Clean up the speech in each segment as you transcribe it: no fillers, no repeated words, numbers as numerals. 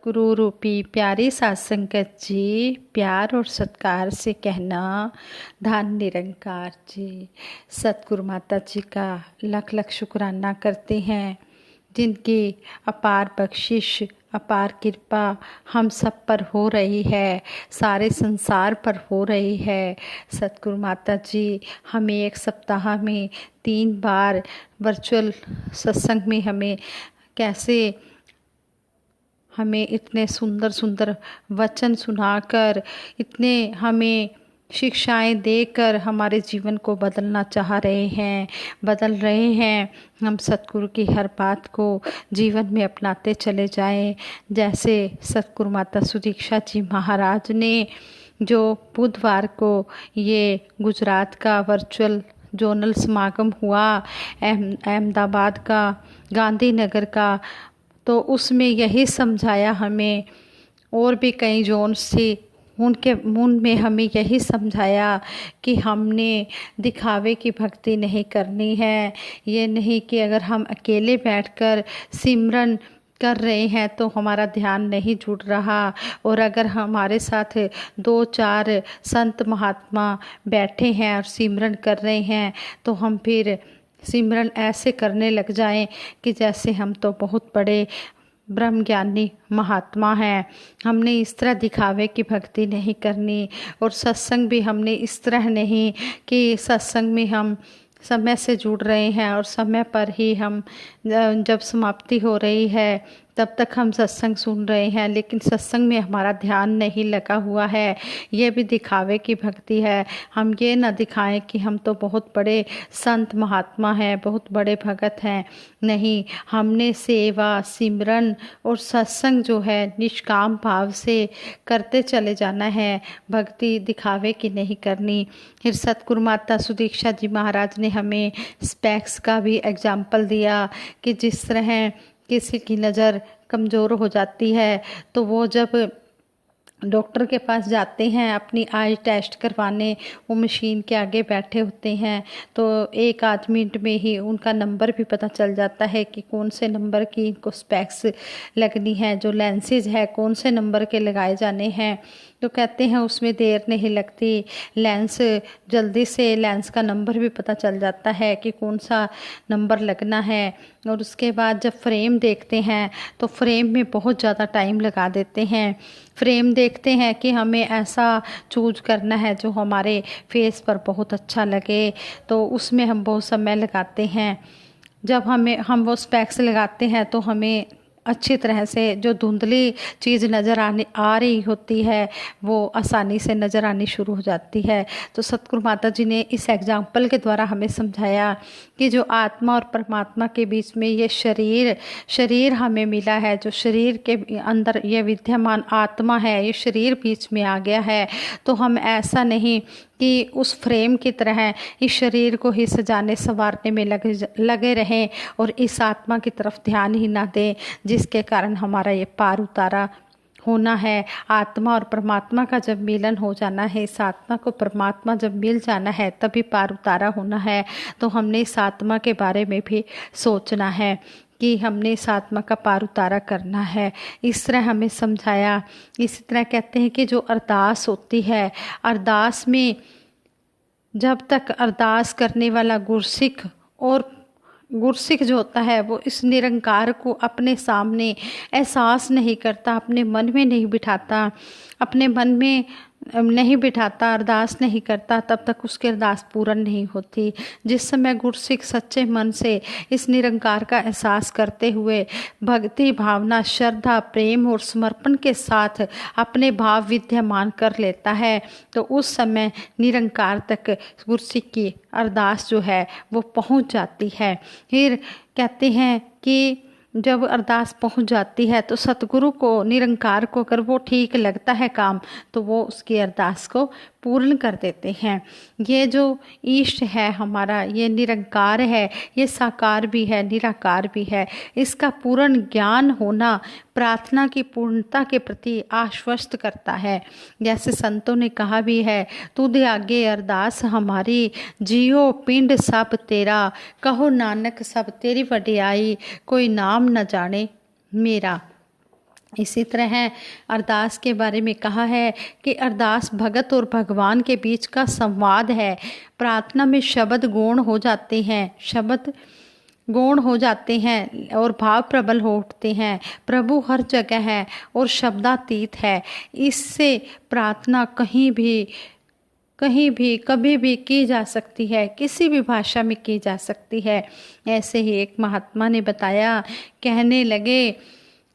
गुरु रूपी प्यारी साध संगत जी, प्यार और सत्कार से कहना धन निरंकार जी। सतगुरु माता जी का लख लख शुक्राना करते हैं, जिनकी अपार बख्शिश अपार कृपा हम सब पर हो रही है, सारे संसार पर हो रही है। सतगुरु माता जी हमें एक सप्ताह में 3 बार वर्चुअल सत्संग में हमें इतने सुंदर सुंदर वचन सुनाकर, इतने हमें शिक्षाएं देकर हमारे जीवन को बदल रहे हैं। हम सतगुरु की हर बात को जीवन में अपनाते चले जाएं। जैसे सतगुरु माता सुदीक्षा जी महाराज ने जो बुधवार को ये गुजरात का वर्चुअल जोनल समागम हुआ, अहमदाबाद का, गांधीनगर का, तो उसमें यही समझाया हमें। और भी कई जोन्स थी, उनमें हमें यही समझाया कि हमने दिखावे की भक्ति नहीं करनी है। ये नहीं कि अगर हम अकेले बैठकर सिमरन कर रहे हैं तो हमारा ध्यान नहीं जुड़ रहा, और अगर हमारे साथ 2-4 संत महात्मा बैठे हैं और सिमरन कर रहे हैं तो हम फिर सिमरन ऐसे करने लग जाएं कि जैसे हम तो बहुत बड़े ब्रह्मज्ञानी महात्मा हैं। हमने इस तरह दिखावे की भक्ति नहीं करनी, और सत्संग भी हमने इस तरह नहीं कि सत्संग में हम समय से जुड़ रहे हैं और समय पर ही हम जब समाप्ति हो रही है तब तक हम सत्संग सुन रहे हैं, लेकिन सत्संग में हमारा ध्यान नहीं लगा हुआ है। ये भी दिखावे की भक्ति है। हम ये ना दिखाएं कि हम तो बहुत बड़े संत महात्मा हैं, बहुत बड़े भगत हैं। नहीं, हमने सेवा, सिमरन और सत्संग जो है निष्काम भाव से करते चले जाना है, भक्ति दिखावे की नहीं करनी। फिर सतगुरु माता सुदीक्षा जी महाराज ने हमें स्पेक्स का भी एग्जाम्पल दिया कि जिस तरह किसी की नज़र कमज़ोर हो जाती है तो वो जब डॉक्टर के पास जाते हैं अपनी आई टेस्ट करवाने, वो मशीन के आगे बैठे होते हैं तो 1 आध मिनट में ही उनका नंबर भी पता चल जाता है कि कौन से नंबर की इनको स्पेक्स लगनी है, जो लेंसेज है कौन से नंबर के लगाए जाने हैं। तो कहते हैं उसमें देर नहीं लगती, जल्दी से लेंस का नंबर भी पता चल जाता है कि कौन सा नंबर लगना है। और उसके बाद जब फ्रेम देखते हैं तो फ्रेम में बहुत ज़्यादा टाइम लगा देते हैं। फ्रेम देखते हैं कि हमें ऐसा चूज करना है जो हमारे फेस पर बहुत अच्छा लगे, तो उसमें हम बहुत समय लगाते हैं। जब हम वो स्पेक्स लगाते हैं तो हमें अच्छी तरह से जो धुंधली चीज़ नज़र आ रही होती है वो आसानी से नज़र आनी शुरू हो जाती है। तो सतगुरु माता जी ने इस एग्जाम्पल के द्वारा हमें समझाया कि जो आत्मा और परमात्मा के बीच में ये शरीर हमें मिला है, जो शरीर के अंदर ये विद्यमान आत्मा है, ये शरीर बीच में आ गया है, तो हम ऐसा नहीं कि उस फ्रेम की तरह इस शरीर को ही सजाने संवारने में लगे रहें और इस आत्मा की तरफ ध्यान ही ना दें, जिसके कारण हमारा ये पार उतारा होना है। आत्मा और परमात्मा का जब मिलन हो जाना है, इस आत्मा को परमात्मा जब मिल जाना है तभी पार उतारा होना है। तो हमने इस आत्मा के बारे में भी सोचना है कि हमने इस आत्मा का पार उतारा करना है। इस तरह हमें समझाया। इसी तरह कहते हैं कि जो अरदास होती है, अरदास में जब तक अरदास करने वाला गुरसिख जो होता है वो इस निरंकार को अपने सामने एहसास नहीं करता, अपने मन में नहीं बिठाता, अरदास नहीं करता, तब तक उसकी अरदास पूर्ण नहीं होती। जिस समय गुरसिख सच्चे मन से इस निरंकार का एहसास करते हुए भक्ति भावना, श्रद्धा, प्रेम और समर्पण के साथ अपने भाव विद्यमान कर लेता है, तो उस समय निरंकार तक गुरसिख की अरदास जो है वो पहुंच जाती है। फिर कहते हैं कि जब अरदास पहुंच जाती है तो सतगुरु को, निरंकार को अगर वो ठीक लगता है काम, तो वो उसकी अरदास को पूर्ण कर देते हैं। ये जो ईष्ट है हमारा, ये निरंकार है, ये साकार भी है, निराकार भी है। इसका पूर्ण ज्ञान होना प्रार्थना की पूर्णता के प्रति आश्वस्त करता है। जैसे संतों ने कहा भी है, तुझे आगे अरदास हमारी, जियो पिंड सब तेरा, कहो नानक सब तेरी वडियाई, कोई नाम न जाने मेरा। इसी तरह अरदास के बारे में कहा है कि अरदास भगत और भगवान के बीच का संवाद है। प्रार्थना में शब्द गौण हो जाते हैं और भाव प्रबल हो उठते हैं। प्रभु हर जगह है और शब्दातीत है। इससे प्रार्थना कहीं भी कभी भी की जा सकती है, किसी भी भाषा में की जा सकती है। ऐसे ही एक महात्मा ने बताया, कहने लगे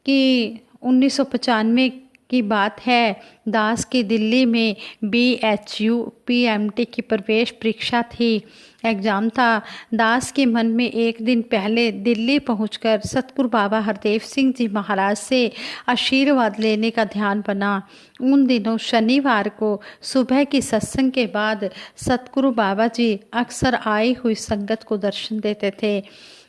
कि 1995 की बात है, दास की दिल्ली में BHU PMT की प्रवेश परीक्षा थी, एग्ज़ाम था। दास के मन में एक दिन पहले दिल्ली पहुंचकर सतगुरु बाबा हरदेव सिंह जी महाराज से आशीर्वाद लेने का ध्यान बना। उन दिनों शनिवार को सुबह की सत्संग के बाद सतगुरु बाबा जी अक्सर आई हुई संगत को दर्शन देते थे।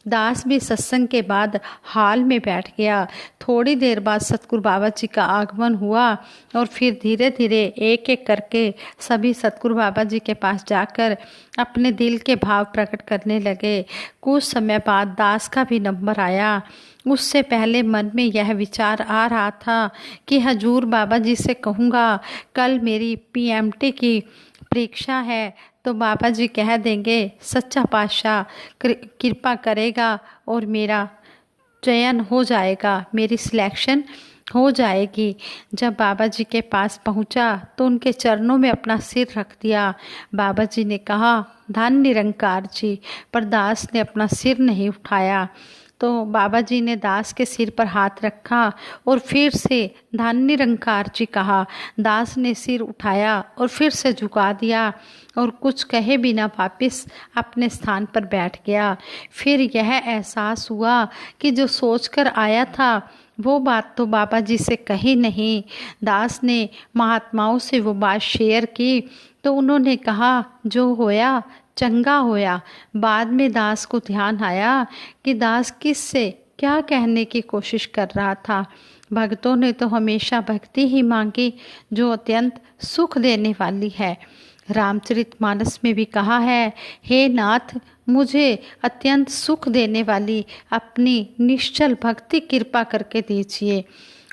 दास भी सत्संग के बाद हाल में बैठ गया। थोड़ी देर बाद सतगुरु बाबा जी का आगमन हुआ और फिर धीरे धीरे एक एक करके सभी सतगुरु बाबा जी के पास जाकर अपने दिल के भाव प्रकट करने लगे। कुछ समय बाद दास का भी नंबर आया। उससे पहले मन में यह विचार आ रहा था कि हजूर बाबा जी से कहूँगा कल मेरी PMT की परीक्षा है, तो बाबा जी कह देंगे सच्चा पातशाह कृपा करेगा और मेरा चयन हो जाएगा, मेरी सिलेक्शन हो जाएगी। जब बाबा जी के पास पहुंचा तो उनके चरणों में अपना सिर रख दिया। बाबा जी ने कहा धन निरंकार जी, पर दास ने अपना सिर नहीं उठाया। तो बाबा जी ने दास के सिर पर हाथ रखा और फिर से धन निरंकार जी कहा। दास ने सिर उठाया और फिर से झुका दिया और कुछ कहे बिना वापस अपने स्थान पर बैठ गया। फिर यह एहसास हुआ कि जो सोचकर आया था वो बात तो बाबा जी से कही नहीं। दास ने महात्माओं से वो बात शेयर की तो उन्होंने कहा जो होया चंगा होया। बाद में दास को ध्यान आया कि दास किस से क्या कहने की कोशिश कर रहा था। भक्तों ने तो हमेशा भक्ति ही मांगी जो अत्यंत सुख देने वाली है। रामचरितमानस में भी कहा है, हे नाथ मुझे अत्यंत सुख देने वाली अपनी निश्चल भक्ति कृपा करके दीजिए।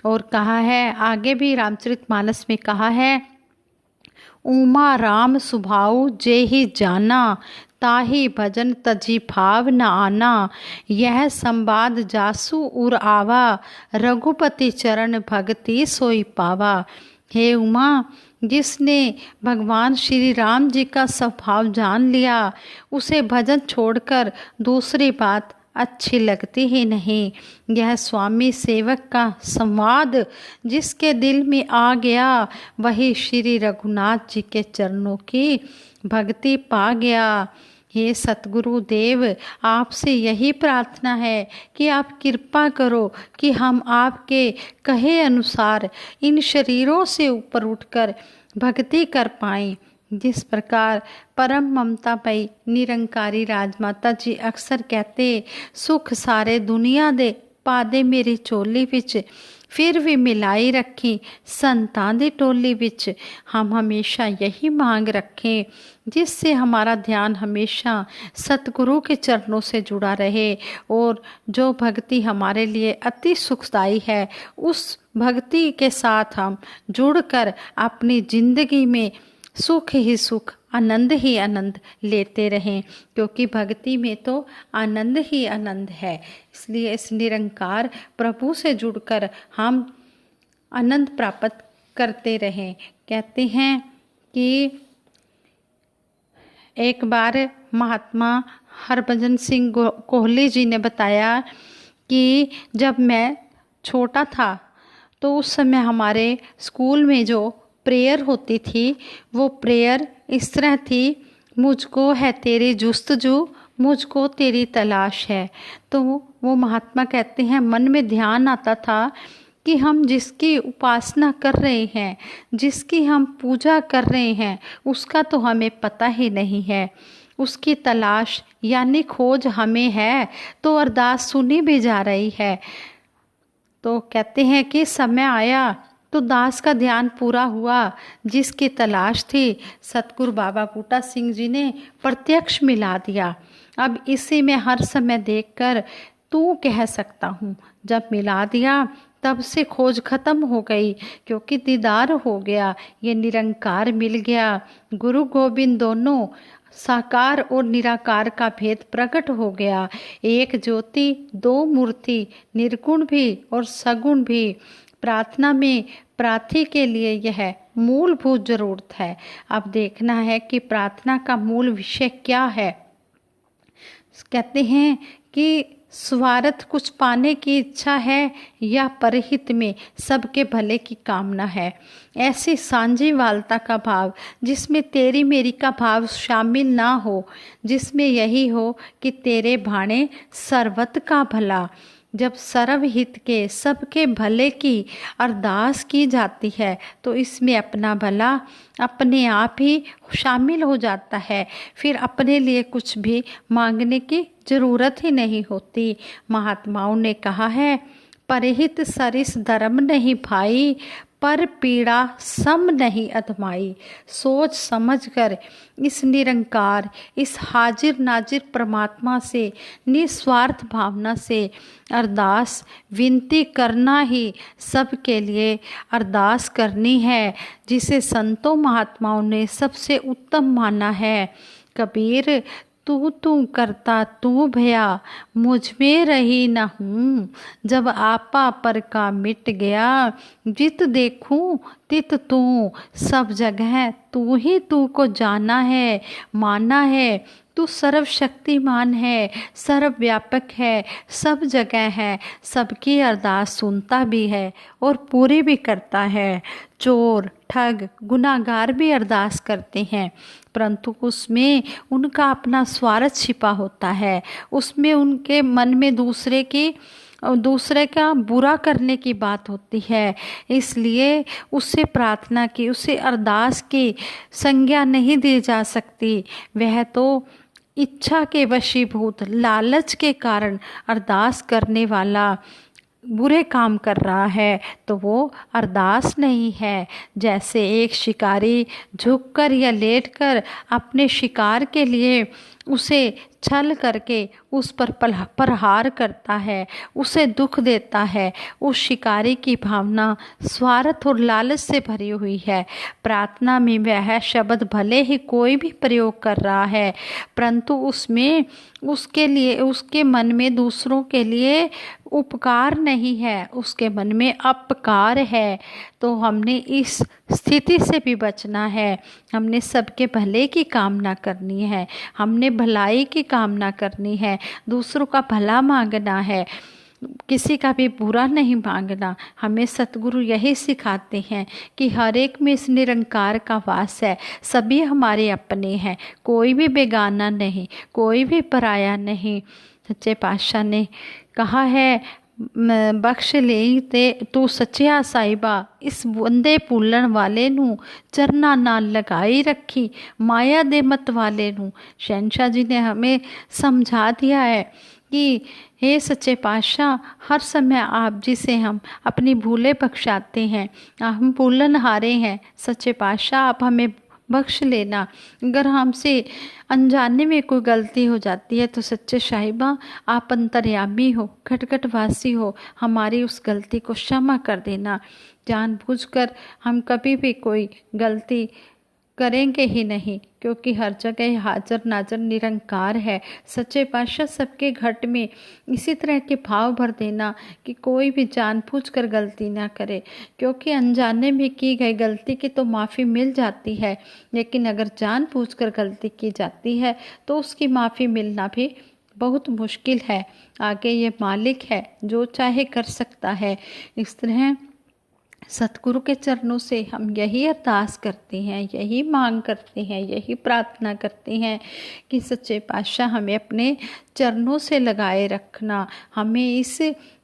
और कहा है आगे भी रामचरितमानस में कहा है, उमा राम सुभाऊ जे ही जाना, ताही भजन तजी भाव न आना। यह संवाद जासु उर आवा, रघुपति चरण भक्ति सोई पावा। हे उमा, जिसने भगवान श्री राम जी का स्वभाव जान लिया उसे भजन छोड़कर दूसरी बात अच्छी लगती ही नहीं। यह स्वामी सेवक का संवाद जिसके दिल में आ गया वही श्री रघुनाथ जी के चरणों की भक्ति पा गया। हे सतगुरु देव, आपसे यही प्रार्थना है कि आप कृपा करो कि हम आपके कहे अनुसार इन शरीरों से ऊपर उठकर भक्ति कर पाएं। जिस प्रकार परम ममता पई निरंकारी राजमाता जी अक्सर कहते, सुख सारे दुनिया दे पादे मेरी चोली विच, फिर भी मिलाई रखी संतां दी टोली विच। हम हमेशा यही मांग रखें जिससे हमारा ध्यान हमेशा सतगुरु के चरणों से जुड़ा रहे और जो भक्ति हमारे लिए अति सुखदायी है उस भक्ति के साथ हम जुड़कर अपनी जिंदगी में सुख ही सुख, आनंद ही आनंद लेते रहें, क्योंकि भक्ति में तो आनंद ही आनंद है। इसलिए इस निरंकार प्रभु से जुड़कर हम आनंद प्राप्त करते रहें। कहते हैं कि एक बार महात्मा हरभजन सिंह कोहली जी ने बताया कि जब मैं छोटा था तो उस समय हमारे स्कूल में जो प्रेयर होती थी वो प्रेयर इस तरह थी, मुझको है तेरी जुस्तजू, मुझको तेरी तलाश है। तो वो महात्मा कहते हैं मन में ध्यान आता था कि हम जिसकी उपासना कर रहे हैं, जिसकी हम पूजा कर रहे हैं, उसका तो हमें पता ही नहीं है। उसकी तलाश यानी खोज हमें है तो अरदास सुनी भी जा रही है। तो कहते हैं कि समय आया तो दास का ध्यान पूरा हुआ। जिसकी तलाश थी सतगुरु बाबा बूटा सिंह जी ने प्रत्यक्ष मिला दिया। अब इसी में हर समय देखकर तू कह सकता हूँ। जब मिला दिया तब से खोज खत्म हो गई, क्योंकि दीदार हो गया, ये निरंकार मिल गया। गुरु गोविंद दोनों साकार और निराकार का भेद प्रकट हो गया। एक ज्योति, दो मूर्ति, निर्गुण भी और सगुण भी। प्रार्थना में प्रार्थी के लिए यह मूलभूत जरूरत है। अब देखना है कि प्रार्थना का मूल विषय क्या है। कहते हैं कि स्वार्थ कुछ पाने की इच्छा है या परहित में सबके भले की कामना है। ऐसी सांझीवालता का भाव, जिसमें तेरी मेरी का भाव शामिल ना हो, जिसमें यही हो कि तेरे भाणे सर्वत का भला। जब सर्वहित के सबके भले की अरदास की जाती है तो इसमें अपना भला अपने आप ही शामिल हो जाता है। फिर अपने लिए कुछ भी मांगने की जरूरत ही नहीं होती। महात्माओं ने कहा है, परहित सरिस धर्म नहीं भाई, पर पीड़ा सम नहीं अधमाई। सोच समझकर इस निरंकार, इस हाजिर नाजिर परमात्मा से निस्वार्थ भावना से अरदास विनती करना ही सबके लिए अरदास करनी है, जिसे संतों महात्माओं ने सबसे उत्तम माना है। कबीर, तू करता तू भया, मुझ में रही न हूँ। जब आपा पर का मिट गया, जित देखूं तित तू। सब जगह तू ही तू को जाना है, माना है। तू सर्वशक्तिमान है, सर्वव्यापक है, सब जगह है। सबकी अरदास सुनता भी है और पूरी भी करता है। चोर, ठग, गुनाहगार भी अरदास करते हैं, परंतु उसमें उनका अपना स्वार्थ छिपा होता है। उसमें उनके मन में दूसरे का बुरा करने की बात होती है। इसलिए उससे प्रार्थना की, उससे अरदास की संज्ञा नहीं दी जा सकती। वह तो इच्छा के वशीभूत लालच के कारण अरदास करने वाला बुरे काम कर रहा है, तो वो अरदास नहीं है। जैसे एक शिकारी झुककर या लेटकर अपने शिकार के लिए उसे छल करके उस पर प्रहार करता है, उसे दुख देता है, उस शिकारी की भावना स्वार्थ और लालच से भरी हुई है। प्रार्थना में वह शब्द भले ही कोई भी प्रयोग कर रहा है, परंतु उसमें उसके लिए, उसके मन में दूसरों के लिए उपकार नहीं है, उसके मन में अपकार है। तो हमने इस स्थिति से भी बचना है। हमने सबके भले की कामना करनी है, हमने भलाई की कामना करनी है, दूसरों का भला मांगना है, किसी का भी बुरा नहीं मांगना। हमें सतगुरु यही सिखाते हैं कि हर एक में इस निरंकार का वास है। सभी हमारे अपने हैं, कोई भी बेगाना नहीं, कोई भी पराया नहीं। सच्चे पातशाह ने कहा है, बख्श ले ते तू सच्चिया साहिबा, इस बंदे भूलन वाले नू चरना नाल लगाई रखी, माया दे मत वाले नू। शहनशाह जी ने हमें समझा दिया है कि हे सच्चे पातशाह, हर समय आप जिसे हम अपनी भूले बख्शाते हैं, हम भूलन हारे हैं। सच्चे पातशाह आप हमें बख्श लेना। अगर हमसे अनजाने में कोई गलती हो जाती है तो सच्चे साहिबा आप अंतर्यामी हो, खटखटवासी हो, हमारी उस गलती को क्षमा कर देना। जानबूझकर हम कभी भी कोई गलती करेंगे ही नहीं, क्योंकि हर जगह हाजर नाजर निरंकार है। सच्चे पातशाह सबके घट में इसी तरह के भाव भर देना कि कोई भी जानबूझकर गलती ना करे, क्योंकि अनजाने में की गई गलती की तो माफ़ी मिल जाती है, लेकिन अगर जानबूझकर गलती की जाती है तो उसकी माफ़ी मिलना भी बहुत मुश्किल है। आगे ये मालिक है, जो चाहे कर सकता है। इस तरह सतगुरु के चरणों से हम यही अरदास करते हैं, यही मांग करते हैं, यही प्रार्थना करते हैं कि सच्चे पातशाह हमें अपने चरणों से लगाए रखना, हमें इस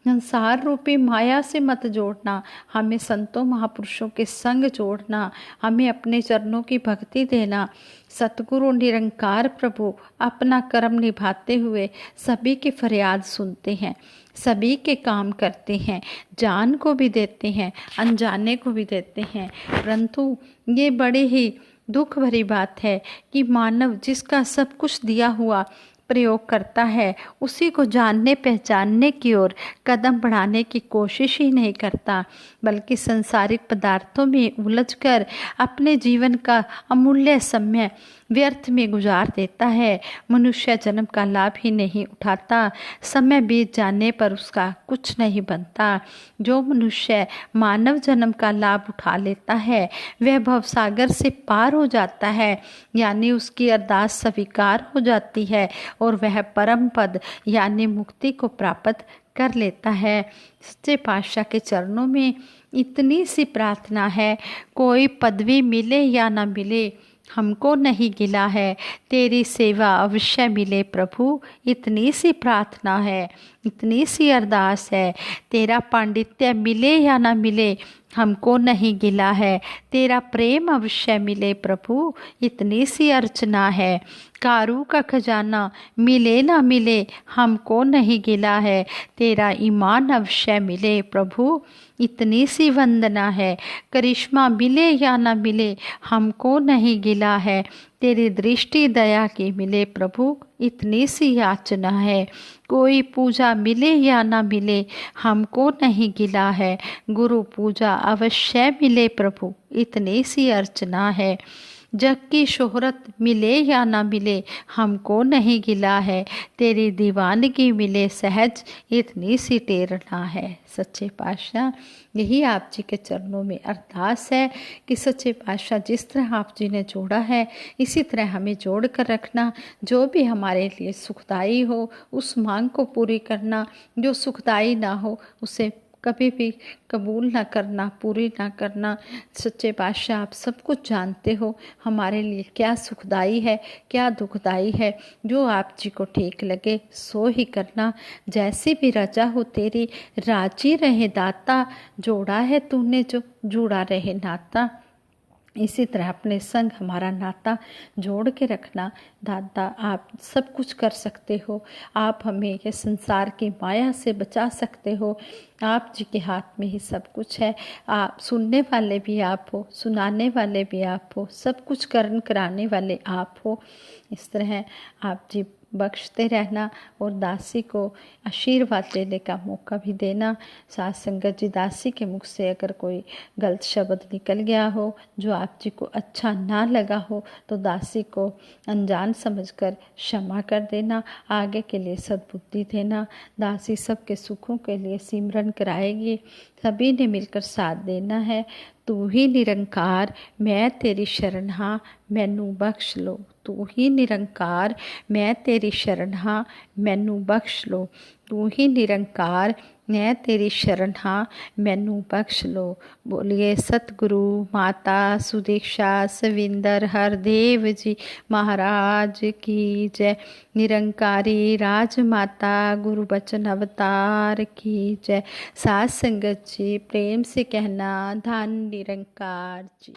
संसार रूपी माया से मत जोड़ना, हमें संतों महापुरुषों के संग जोड़ना, हमें अपने चरणों की भक्ति देना। सतगुरु निरंकार प्रभु अपना कर्म निभाते हुए सभी की फरियाद सुनते हैं, सभी के काम करते हैं, जान को भी देते हैं, अनजाने को भी देते हैं। परंतु ये बड़ी ही दुख भरी बात है कि मानव जिसका सब कुछ दिया हुआ प्रयोग करता है उसी को जानने पहचानने की ओर कदम बढ़ाने की कोशिश ही नहीं करता, बल्कि सांसारिक पदार्थों में उलझकर अपने जीवन का अमूल्य समय व्यर्थ में गुजार देता है। मनुष्य जन्म का लाभ ही नहीं उठाता, समय बीत जाने पर उसका कुछ नहीं बनता। जो मनुष्य मानव जन्म का लाभ उठा लेता है वह भवसागर से पार हो जाता है, यानी उसकी अरदास स्वीकार हो जाती है और वह परम पद यानी मुक्ति को प्राप्त कर लेता है। सच्चे पातशाह के चरणों में इतनी सी प्रार्थना है, कोई पदवी मिले या ना मिले हमको नहीं गिला है, तेरी सेवा अवश्य मिले प्रभु, इतनी सी प्रार्थना है, इतनी सी अरदास है। तेरा पांडित्य मिले या ना मिले हमको नहीं गिला है, तेरा प्रेम अवश्य मिले प्रभु, इतनी सी अर्चना है। कारू का खजाना मिले ना मिले हमको नहीं गिला है, तेरा ईमान अवश्य मिले प्रभु, इतनी सी वंदना है। करिश्मा मिले या ना मिले हमको नहीं गिला है, तेरी दृष्टि दया की मिले प्रभु, इतनी सी याचना है। कोई पूजा मिले या ना मिले हमको नहीं गिला है, गुरु पूजा अवश्य मिले प्रभु, इतनी सी अर्चना है। जग की शोहरत मिले या ना मिले हमको नहीं गिला है, तेरी दीवानगी मिले सहज, इतनी सी टेरना है। सच्चे पातशाह यही आप जी के चरणों में अरदास है कि सच्चे पातशाह जिस तरह आप जी ने जोड़ा है इसी तरह हमें जोड़ कर रखना। जो भी हमारे लिए सुखदाई हो उस मांग को पूरी करना, जो सुखदाई ना हो उसे कभी भी कबूल ना करना, पूरी ना करना। सच्चे पातशाह आप सब कुछ जानते हो हमारे लिए क्या सुखदाई है क्या दुखदाई है, जो आप जी को ठीक लगे सो ही करना। जैसी भी रजा हो तेरी राजी रहे दाता, जोड़ा है तूने जो जुड़ा रहे नाता। इसी तरह अपने संग हमारा नाता जोड़ के रखना। दादा आप सब कुछ कर सकते हो, आप हमें ये संसार की माया से बचा सकते हो, आप जी के हाथ में ही सब कुछ है। आप सुनने वाले भी आप हो, सुनाने वाले भी आप हो, सब कुछ कर्म कराने वाले आप हो। इस तरह आप जी बख्शते रहना और दासी को आशीर्वाद लेने का मौका भी देना। साथ संगत जी दासी के मुख से अगर कोई गलत शब्द निकल गया हो जो आप जी को अच्छा ना लगा हो तो दासी को अनजान समझकर क्षमा कर देना, आगे के लिए सद्बुद्धि देना। दासी सबके सुखों के लिए सिमरन कराएगी, सभी ने मिलकर साथ देना है। तू ही निरंकार मैं तेरी शरण हाँ मैनू बख्श लो, तू ही निरंकार मैं तेरी शरण हाँ मैनू बख्श लो, तू ही निरंकार मैं तेरी शरण हाँ मैनू बख्श लो। बोलिए सतगुरु माता सुदीक्षा सविंदर हरदेव जी महाराज की जय। निरंकारी राजमाता गुरु बचन अवतार की जय। साथ संगत जी प्रेम से कहना धन निरंकार जी।